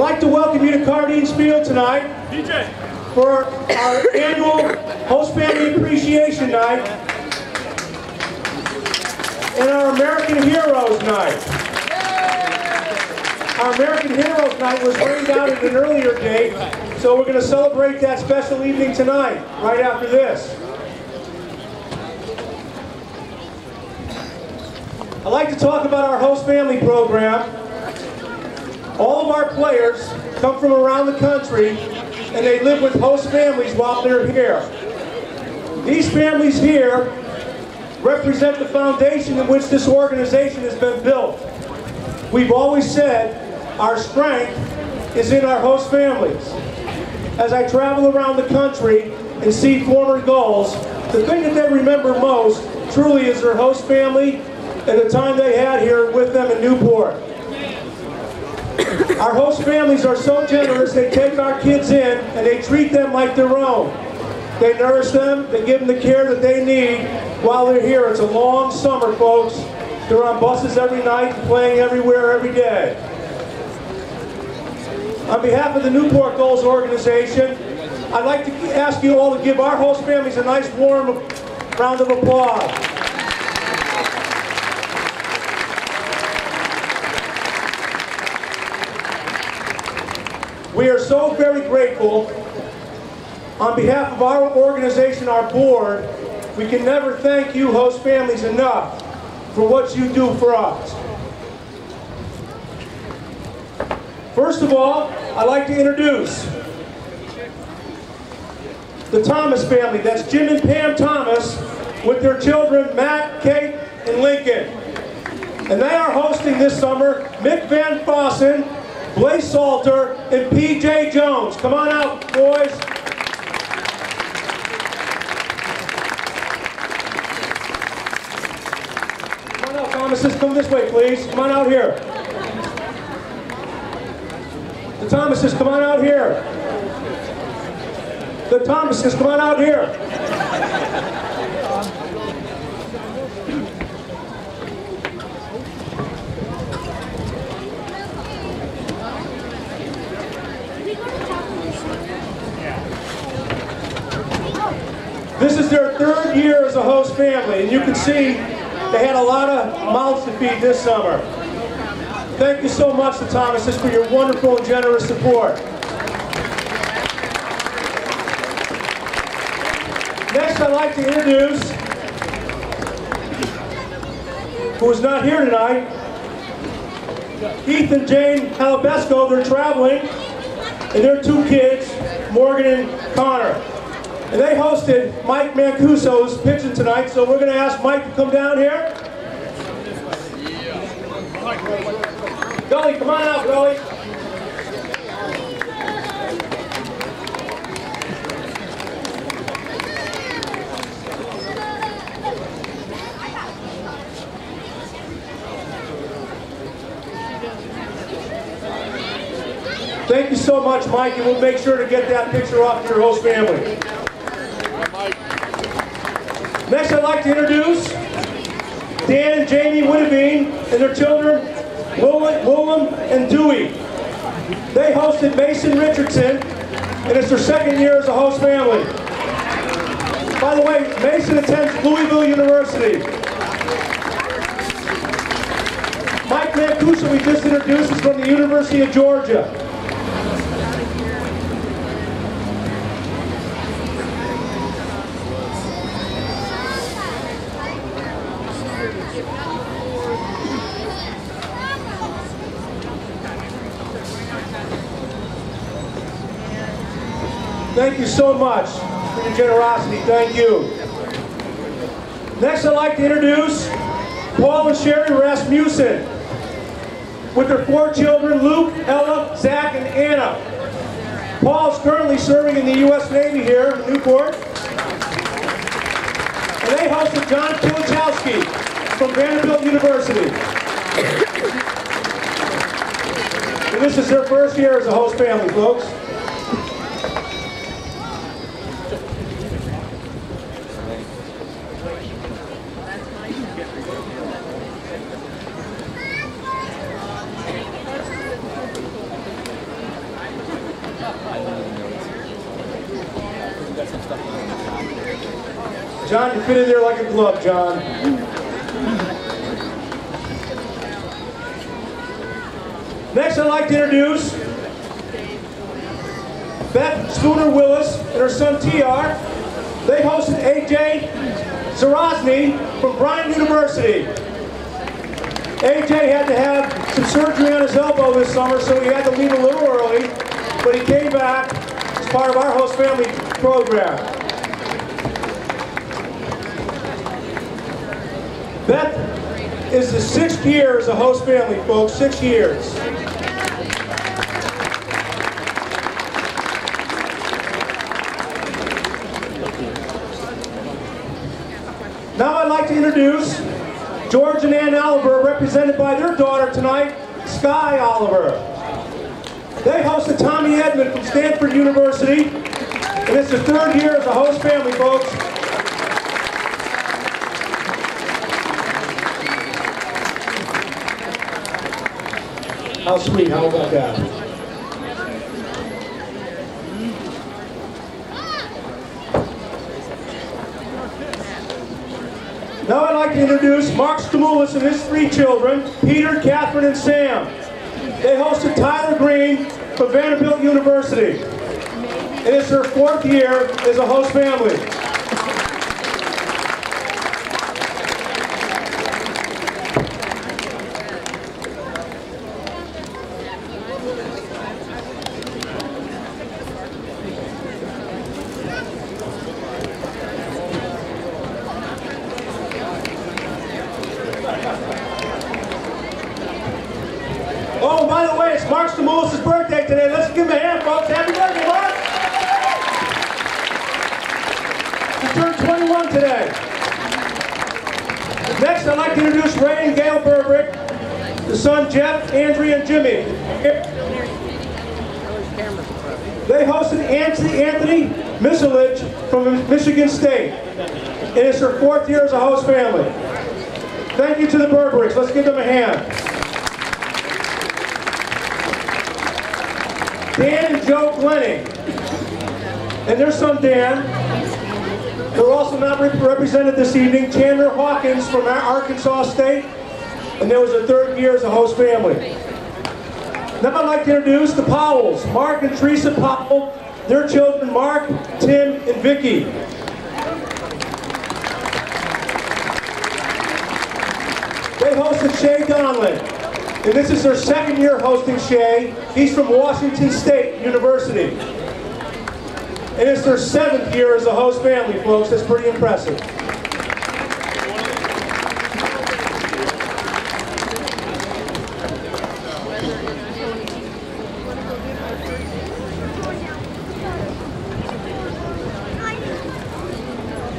like to welcome you to Cardines Field tonight for our annual Host Family Appreciation Night and our American Heroes Night. Our American Heroes Night was rained out at an earlier date, so we're going to celebrate that special evening tonight, right after this. I'd like to talk about our Host Family program. All of our players come from around the country and they live with host families while they're here. These families here represent the foundation in which this organization has been built. We've always said our strength is in our host families. As I travel around the country and see former Gulls, the thing that they remember most truly is their host family and the time they had here with them in Newport. Our host families are so generous, they take our kids in and they treat them like their own. They nourish them, they give them the care that they need while they're here. It's a long summer, folks. They're on buses every night, playing everywhere, every day. On behalf of the Newport Gulls organization, I'd like to ask you all to give our host families a nice warm round of applause. We are so very grateful. On behalf of our organization, our board, we can never thank you, host families, enough for what you do for us. First of all, I'd like to introduce the Thomas family. That's Jim and Pam Thomas with their children, Matt, Kate, and Lincoln. And they are hosting this summer Mick Van Fossen, Blaise Salter, and P.J. Jones. Come on out, boys. Come on out, Thomases. Come this way, please. Come on out here. The Thomases, come on out here. The Thomases, come on out here. This is their third year as a host family, and you can see they had a lot of mouths to feed this summer. Thank you so much, the Thomases, for your wonderful and generous support. Next, I'd like to introduce, who is not here tonight, Keith and Jane Halabesco. They're traveling, and their two kids, Morgan and Connor. And they hosted Mike Mancuso's pitching tonight, so we're going to ask Mike to come down here. Gully, come on out, Gully. Thank you so much, Mike, and we'll make sure to get that picture off to your host family. Next, I'd like to introduce Dan and Jamie Witteveen and their children, Willem and Dewey. They hosted Mason Richardson, and it's their second year as a host family. By the way, Mason attends Louisville University. Mike Mancuso, we just introduced, is from the University of Georgia. Thank you so much for your generosity. Thank you. Next, I'd like to introduce Paul and Sherry Rasmussen with their 4 children, Luke, Ella, Zach, and Anna. Paul is currently serving in the U.S. Navy here in Newport. And they hosted John Kilichowski from Vanderbilt University. And this is their first year as a host family, folks. John, you fit in there like a glove, John. Next, I'd like to introduce Beth Spooner Willis and her son TR. They hosted AJ Zarozny from Bryant University. AJ had to have some surgery on his elbow this summer, so he had to leave a little early, but he came back as part of our host family program. Beth is the 6th year as a host family, folks, 6 years. Now I'd like to introduce George and Ann Oliver, represented by their daughter tonight, Sky Oliver. They hosted Tommy Edmond from Stanford University, and it's their 3rd year as a host family, folks. How sweet, how about that? Now I'd like to introduce Mark Stamoulis and his 3 children, Peter, Catherine, and Sam. They hosted Tyler Green from Vanderbilt University. And it's their 4th year as a host family. Oh, by the way, it's Mark Stamoulis' birthday today. Let's give him a hand, folks. Happy birthday, Mark! He turned 21 today. Next, I'd like to introduce Ray and Gail Burbrick, the son Jeff, Andrea, and Jimmy. They hosted Anthony Misilich from Michigan State. And it's their 4th year as a host family. Thank you to the Burbricks. Let's give them a hand. Dan and Joe Glenning and their son Dan. They're also not represented this evening. Chandler Hawkins from Arkansas State, and there was their 3rd year as a host family. Now I'd like to introduce the Powells, Mark and Teresa Powell, their children Mark, Tim, and Vicky. They hosted Shay Donlin. And this is their 2nd year hosting Shay. He's from Washington State University. And it's their 7th year as a host family, folks. That's pretty impressive.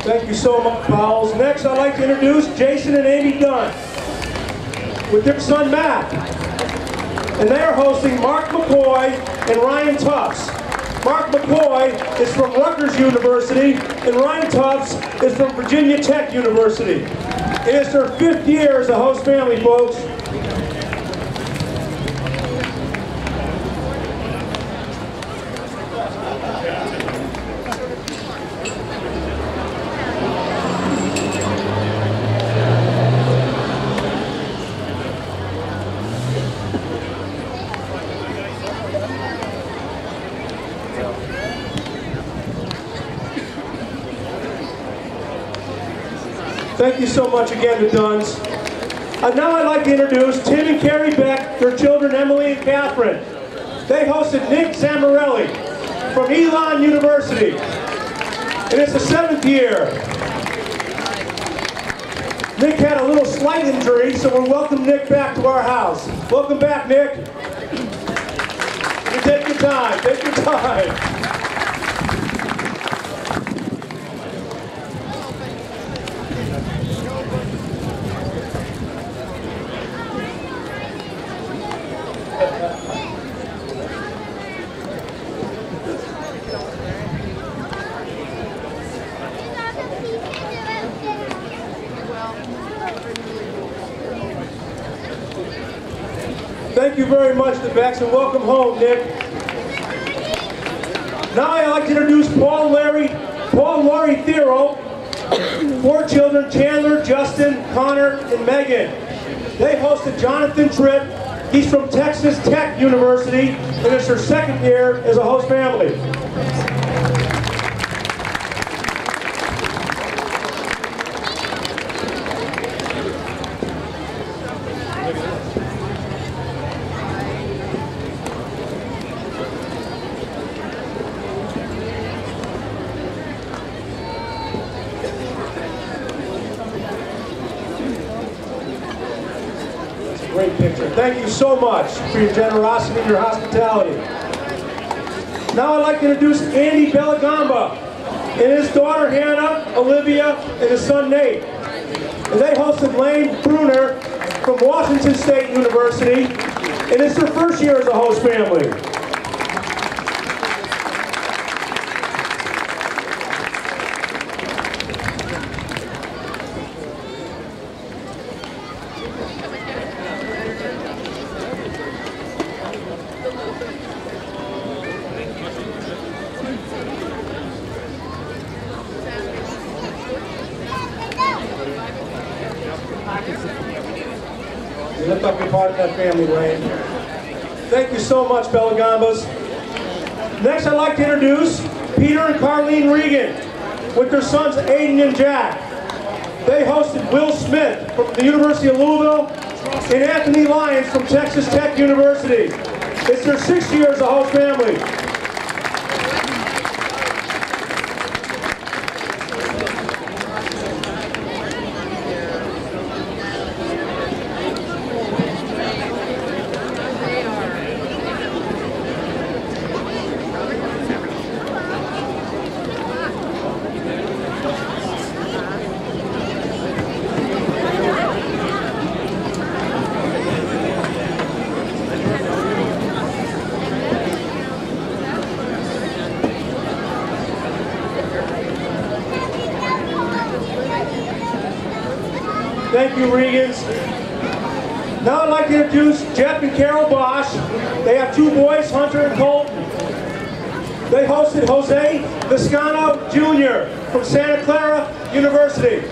Thank you so much, Powells. Next, I'd like to introduce Jason and Amy Dunn with their son Matt. And they are hosting Mark McCoy and Ryan Tufts. Mark McCoy is from Rutgers University and Ryan Tufts is from Virginia Tech University. It is their 5th year as a host family, folks. Thank you so much again to Duns. Now I'd like to introduce Tim and Carrie Beck, their children Emily and Catherine. They hosted Nick Zamorelli from Elon University. And it's the 7th year. Nick had a little slight injury, so we'll welcome Nick back to our house. Welcome back, Nick. You take your time, take your time. Thank you very much, the Becks, and welcome home, Nick. Now I'd like to introduce Paul and Lori Thero, 4 children, Chandler, Justin, Connor, and Megan. They hosted Jonathan Tripp. He's from Texas Tech University, and it's their 2nd year as a host family. Great picture. Thank you so much for your generosity and your hospitality. Now I'd like to introduce Andy Bellagamba and his daughter Hannah, Olivia, and his son Nate. And they hosted Lane Bruner from Washington State University, and it's their 1st year as a host family. You look like you're part of that family, Wayne. Thank you so much, Bellagambas. Next, I'd like to introduce Peter and Carlene Regan with their sons Aiden and Jack. They hosted Will Smith from the University of Louisville and Anthony Lyons from Texas Tech University. It's their 6th year as a host family. Thank you, Regans. Now I'd like to introduce Jeff and Carol Bosch. They have 2 boys, Hunter and Colton. They hosted Jose Viscano Jr. from Santa Clara University.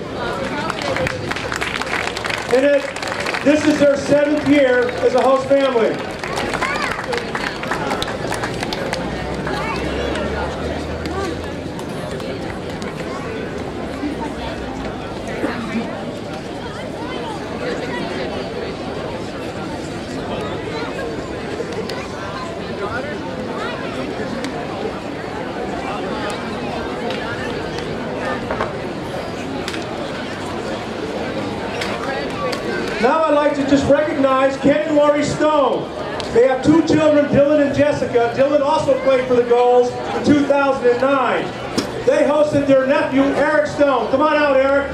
And this is their 7th year as a host family. Now I'd like to just recognize Ken and Lori Stone. They have 2 children, Dylan and Jessica. Dylan also played for the Gulls in 2009. They hosted their nephew, Eric Stone. Come on out, Eric.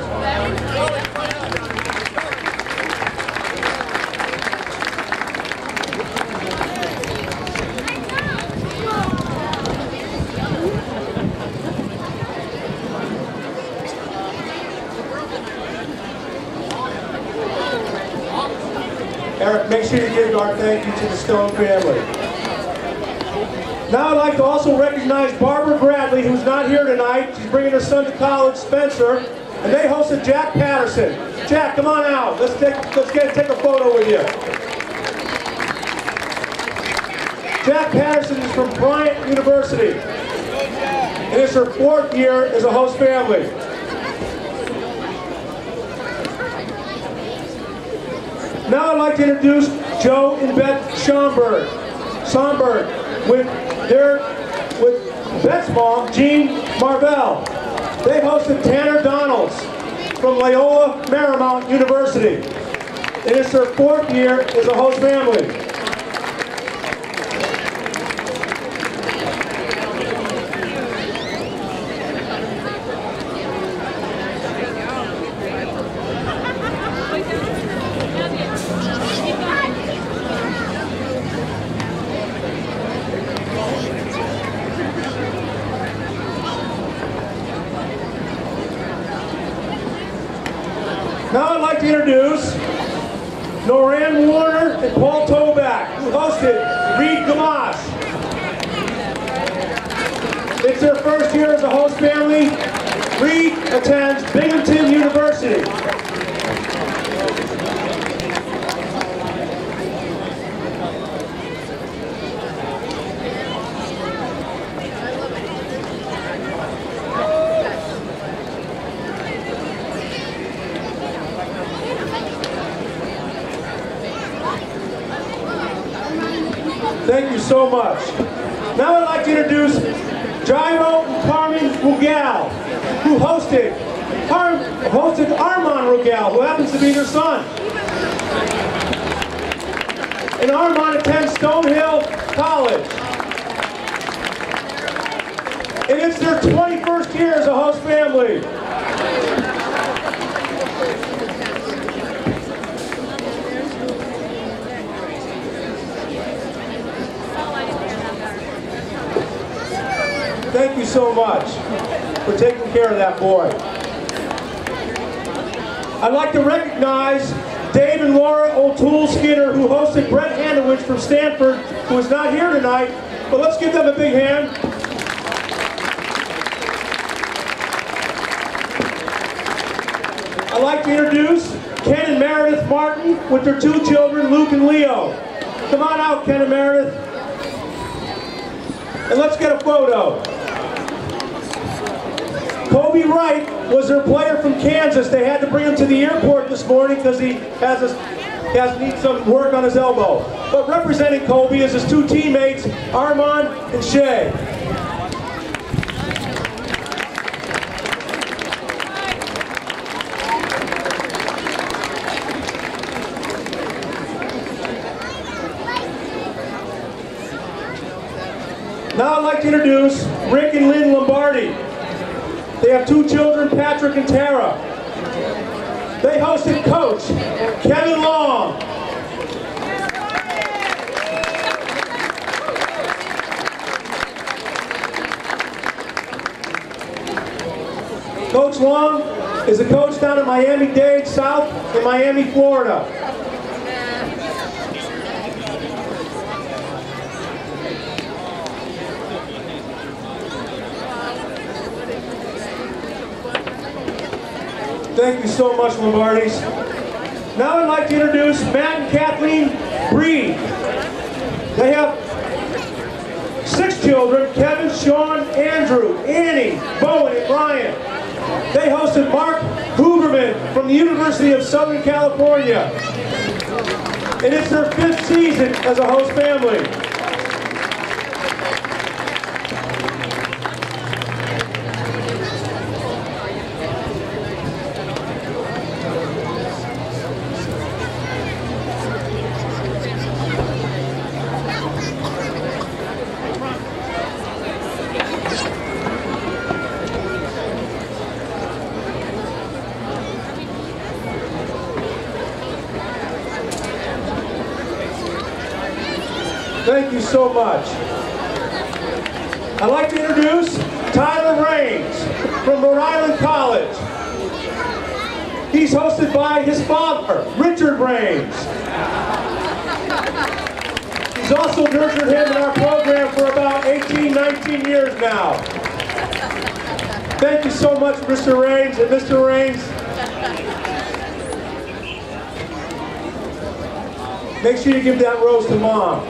Eric, make sure you give our thank you to the Stone family. Now I'd like to also recognize Barbara Bradley, who's not here tonight. She's bringing her son to college, Spencer, and they hosted Jack Patterson. Jack, come on out. Let's take a photo with you. Jack Patterson is from Bryant University, and it's her 4th year as a host family. Now I'd like to introduce Joe and Beth Schomburg with Beth's mom, Jean Marvell. They hosted Tanner Donalds from Loyola Marymount University. It is their 4th year as a host family. Now I'd like to introduce Noran Warner and Paul Toback, who hosted Reed Gamache. It's their first year as a host family. Reed attends Binghamton University. Thank you so much. Now I'd like to introduce Jairo and Carmen Rugal, who hosted Armand Rugal, who happens to be their son. And Armand attends Stonehill College. And it's their 21st year as a host family. Thank you so much for taking care of that boy. I'd like to recognize Dave and Laura O'Toole Skinner, who hosted Brett Handowich from Stanford, who is not here tonight, but let's give them a big hand. I'd like to introduce Ken and Meredith Martin with their two children, Luke and Leo. Come on out, Ken and Meredith. And let's get a photo. Kobe Wright was their player from Kansas. They had to bring him to the airport this morning because he needs some work on his elbow. But representing Kobe is his two teammates, Armand and Shay. Now I'd like to introduce Rick and Lynn Lombardi. They have two children, Patrick and Tara. They hosted Coach Kevin Long. Coach Long is a coach down in Miami-Dade South in Miami, Florida. Thank you so much, Lombardis. Now I'd like to introduce Matt and Kathleen Breed. They have 6 children, Kevin, Sean, Andrew, Annie, Bowen, and Brian. They hosted Mark Huberman from the University of Southern California. And it's their 5th season as a host family. Thank you so much. I'd like to introduce Tyler Raines from Rhode Island College. He's hosted by his father, Richard Raines. He's also nurtured him in our program for about 18, 19 years now. Thank you so much, Mr. Raines. And Mr. Raines, make sure you give that rose to Mom.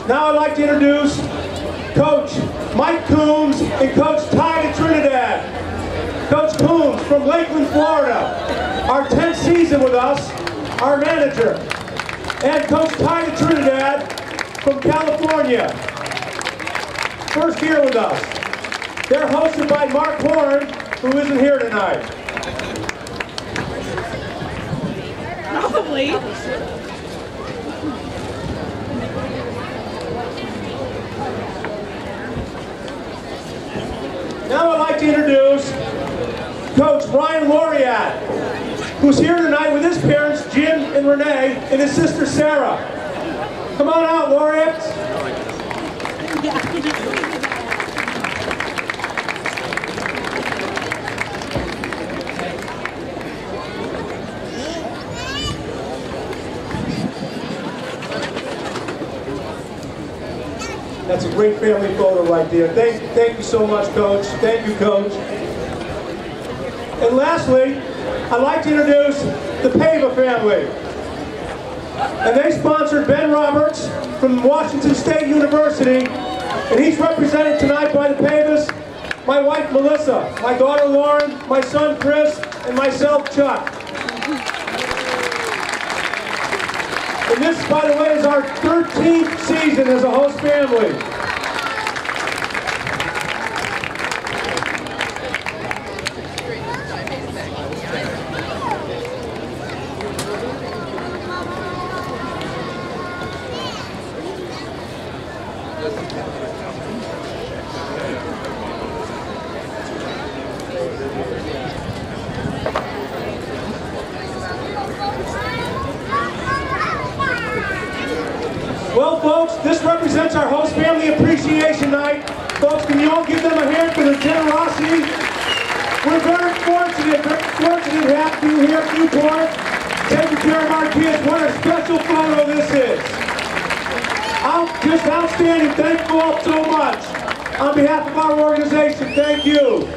Now I'd like to introduce Coach Mike Coombs and Coach Ty to Trinidad. Coach Coombs from Lakeland, Florida, our 10th season with us, our manager. And Coach Ty to Trinidad from California, first year with us. They're hosted by Mark Horn, who isn't here tonight. Probably. Now I'd like to introduce Coach Ryan Laureat, who's here tonight with his parents, Jim and Renee, and his sister, Sarah. Come on out, Laureats. That's a great family photo right there. Thank you so much, Coach. Thank you, Coach. And lastly, I'd like to introduce the Pava family. And they sponsored Ben Roberts from Washington State University, and he's represented tonight by the Pavas, my wife Melissa, my daughter Lauren, my son Chris, and myself Chuck. And this, by the way, is our 13th season as a host family. Well, folks, this represents our host family appreciation night. Folks, can you all give them a hand for their generosity? We're very fortunate to have you here at Newport, taking care of our kids. What a special photo this is. Just outstanding. Thank you all so much. On behalf of our organization, thank you.